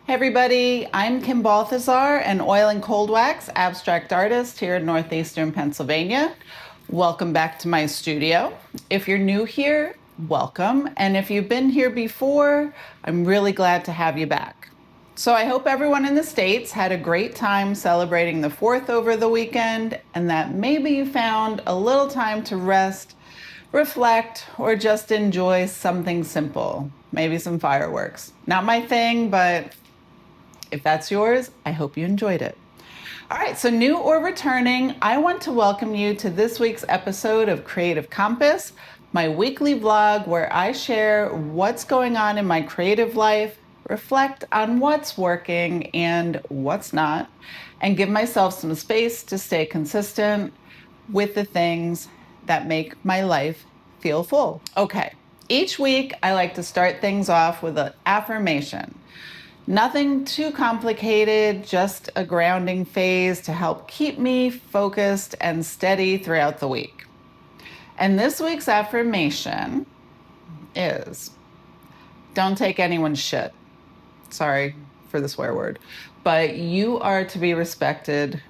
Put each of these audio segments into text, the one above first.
Hey everybody, I'm Kim Balthazar, an oil and cold wax abstract artist here in Northeastern Pennsylvania. Welcome back to my studio. If you're new here, welcome. And if you've been here before, I'm really glad to have you back. So I hope everyone in the States had a great time celebrating the 4th over the weekend, and that maybe you found a little time to rest, reflect, or just enjoy something simple. Maybe some fireworks. Not my thing, but if that's yours, I hope you enjoyed it. All right, so new or returning, I want to welcome you to this week's episode of Creative Compass, my weekly vlog where I share what's going on in my creative life, reflect on what's working and what's not, and give myself some space to stay consistent with the things that make my life feel full. Okay, each week I like to start things off with an affirmation. Nothing too complicated, just a grounding phase to help keep me focused and steady throughout the week. And this week's affirmation is, don't take anyone's shit. Sorry for the swear word, but you are to be respected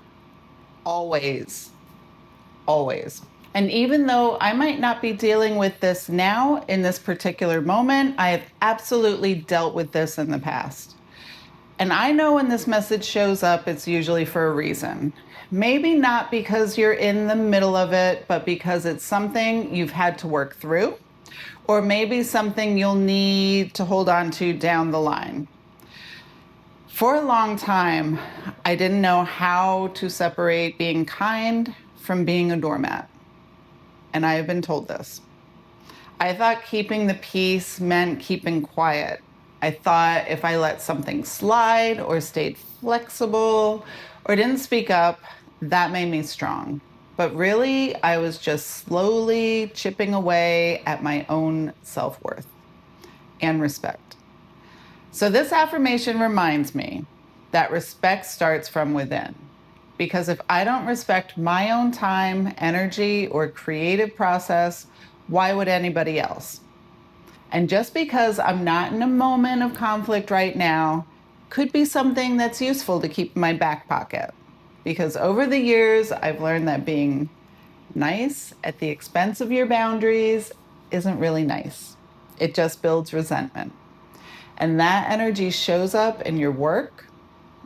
always, always. And even though I might not be dealing with this now in this particular moment, I have absolutely dealt with this in the past. And I know when this message shows up, it's usually for a reason. Maybe not because you're in the middle of it, but because it's something you've had to work through, or maybe something you'll need to hold on to down the line. For a long time, I didn't know how to separate being kind from being a doormat. And I have been told this. I thought keeping the peace meant keeping quiet. I thought if I let something slide or stayed flexible or didn't speak up, that made me strong. But really, I was just slowly chipping away at my own self-worth and respect. So this affirmation reminds me that respect starts from within. Because if I don't respect my own time, energy, or creative process, why would anybody else? And just because I'm not in a moment of conflict right now, could be something that's useful to keep in my back pocket. Because over the years, I've learned that being nice at the expense of your boundaries isn't really nice. It just builds resentment. And that energy shows up in your work.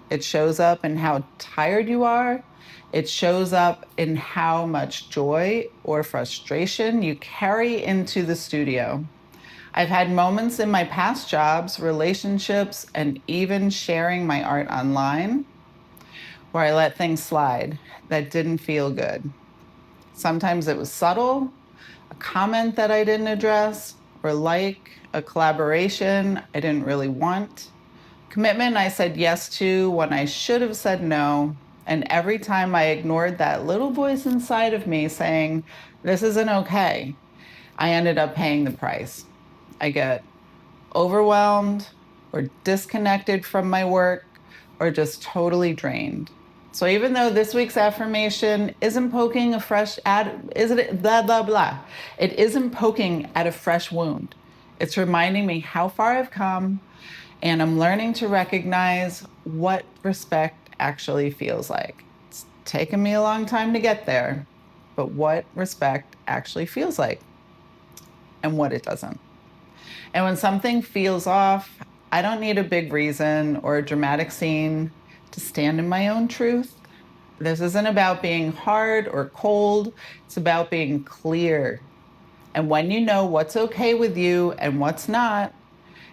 It shows up in how tired you are. It shows up in how much joy or frustration you carry into the studio. I've had moments in my past jobs, relationships, and even sharing my art online where I let things slide that didn't feel good. Sometimes it was subtle, a comment that I didn't address, or like a collaboration I didn't really want. Commitment I said yes to when I should have said no. And every time I ignored that little voice inside of me saying, this isn't okay, I ended up paying the price. I get overwhelmed or disconnected from my work or just totally drained. So even though this week's affirmation isn't poking a fresh blah, blah, blah. It isn't poking at a fresh wound. It's reminding me how far I've come, and I'm learning to recognize what respect actually feels like. It's taken me a long time to get there, but what respect actually feels like and what it doesn't. And when something feels off, I don't need a big reason or a dramatic scene to stand in my own truth. This isn't about being hard or cold. It's about being clear. And when you know what's okay with you and what's not,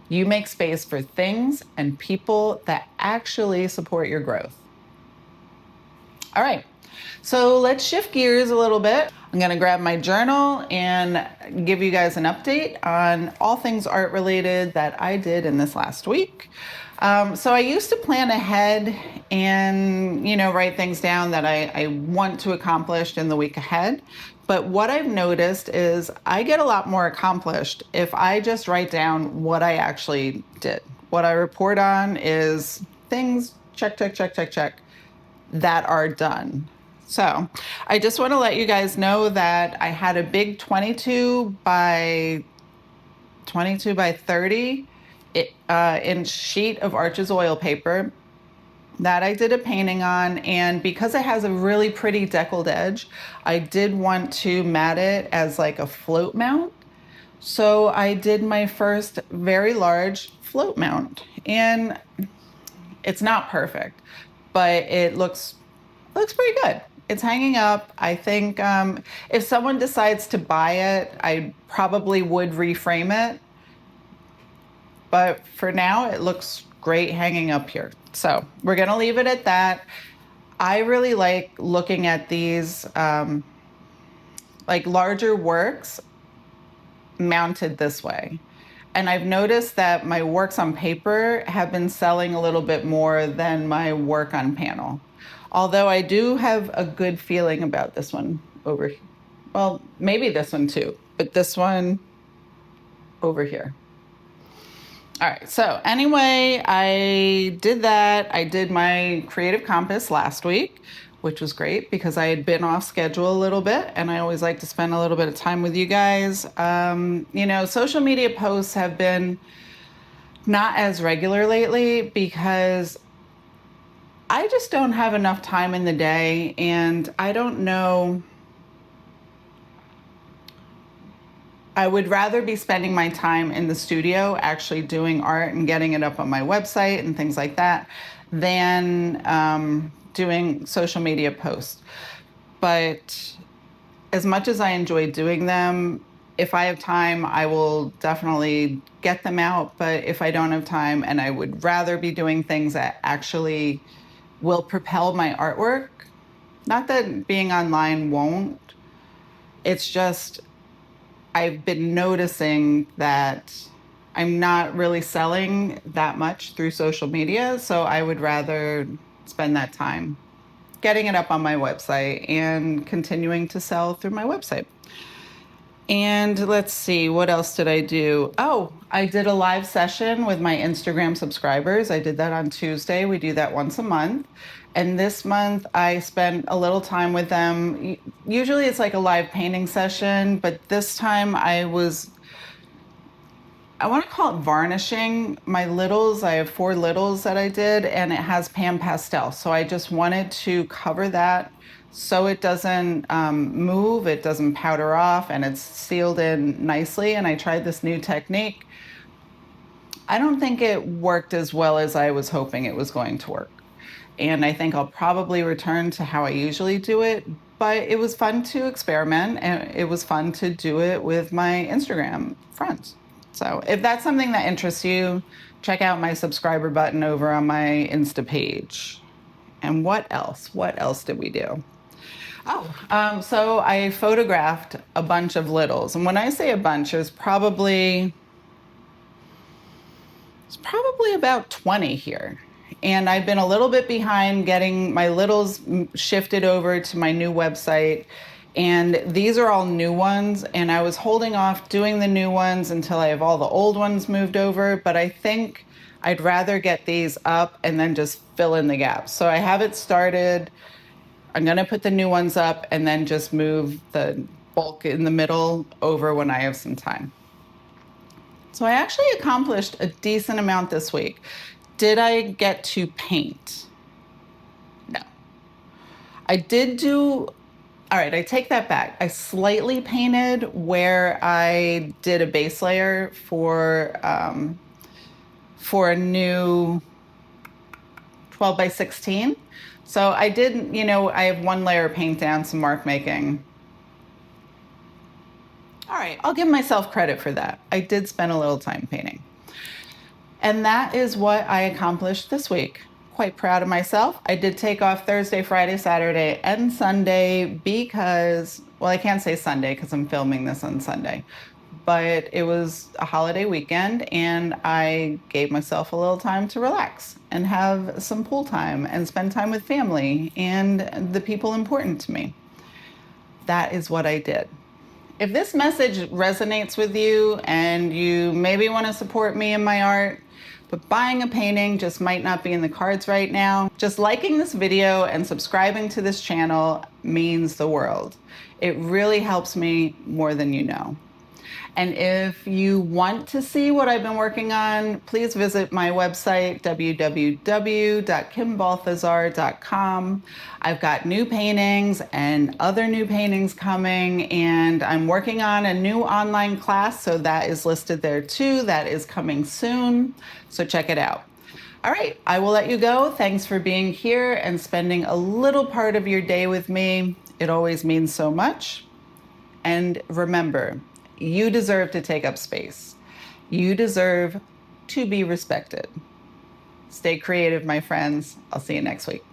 you make space for things and people that actually support your growth. All right, so let's shift gears a little bit. I'm gonna grab my journal and give you guys an update on all things art related that I did in this last week. So I used to plan ahead and, write things down that I want to accomplish in the week ahead. But what I've noticed is I get a lot more accomplished if I just write down what I actually did. What I report on is things, check, check, check, check, check, that are done. So I just want to let you guys know that I had a big 22 by 30 inch sheet of Arches oil paper that I did a painting on, and because it has a really pretty deckled edge, I did want to mat it as like a float mount. So I did my first very large float mount, and it's not perfect, but it looks pretty good. It's hanging up. I think if someone decides to buy it, I probably would reframe it. But for now, it looks great hanging up here. So we're going to leave it at that. I really like looking at these like larger works mounted this way. And I've noticed that my works on paper have been selling a little bit more than my work on panel. Although I do have a good feeling about this one over here. Well, maybe this one too, but this one over here. All right, so anyway, I did that. I did my creative compass last week, which was great because I had been off schedule a little bit, and I always like to spend a little bit of time with you guys. You know, social media posts have been not as regular lately because I just don't have enough time in the day, and I don't know. I would rather be spending my time in the studio actually doing art and getting it up on my website and things like that than doing social media posts. But as much as I enjoy doing them, if I have time, I will definitely get them out. But if I don't have time, and I would rather be doing things that actually will propel my artwork, not that being online won't, it's just I've been noticing that I'm not really selling that much through social media, so I would rather spend that time getting it up on my website and continuing to sell through my website. And let's see, what else did I do? Oh, I did a live session with my Instagram subscribers. I did that on Tuesday. We do that once a month. And this month I spent a little time with them. Usually it's like a live painting session, but this time I want to call it varnishing my littles. I have 4 littles that I did, and it has pan pastel. So I just wanted to cover that so it doesn't move, it doesn't powder off, and it's sealed in nicely. And I tried this new technique. I don't think it worked as well as I was hoping it was going to work. And I think I'll probably return to how I usually do it, but it was fun to experiment, and it was fun to do it with my Instagram friends. So if that's something that interests you, check out my subscriber button over on my Insta page. And what else? What else did we do? So I photographed a bunch of littles. And when I say a bunch, it's probably about 20 here. And I've been a little bit behind getting my littles shifted over to my new website. And these are all new ones. And I was holding off doing the new ones until I have all the old ones moved over. But I think I'd rather get these up and then just fill in the gaps. So I have it started. I'm going to put the new ones up and then just move the bulk in the middle over when I have some time. So I actually accomplished a decent amount this week. Did I get to paint? No. I did do, all right, I take that back. I slightly painted where I did a base layer for a new 12 by 16. So I did, I have 1 layer of paint down, some mark making. All right, I'll give myself credit for that. I did spend a little time painting. And that is what I accomplished this week. Quite proud of myself. I did take off Thursday, Friday, Saturday, and Sunday because, well, I can't say Sunday because I'm filming this on Sunday, but it was a holiday weekend and I gave myself a little time to relax and have some pool time and spend time with family and the people important to me. That is what I did. If this message resonates with you and you maybe want to support me in my art, but buying a painting just might not be in the cards right now, just liking this video and subscribing to this channel means the world. It really helps me more than you know. And if you want to see what I've been working on, please visit my website, www.kimbalthazar.com. I've got new paintings and other new paintings coming, and I'm working on a new online class, so that is listed there too. That is coming soon, so check it out. All right, I will let you go. Thanks for being here and spending a little part of your day with me. It always means so much. And remember, you deserve to take up space. You deserve to be respected. Stay creative, my friends. I'll see you next week.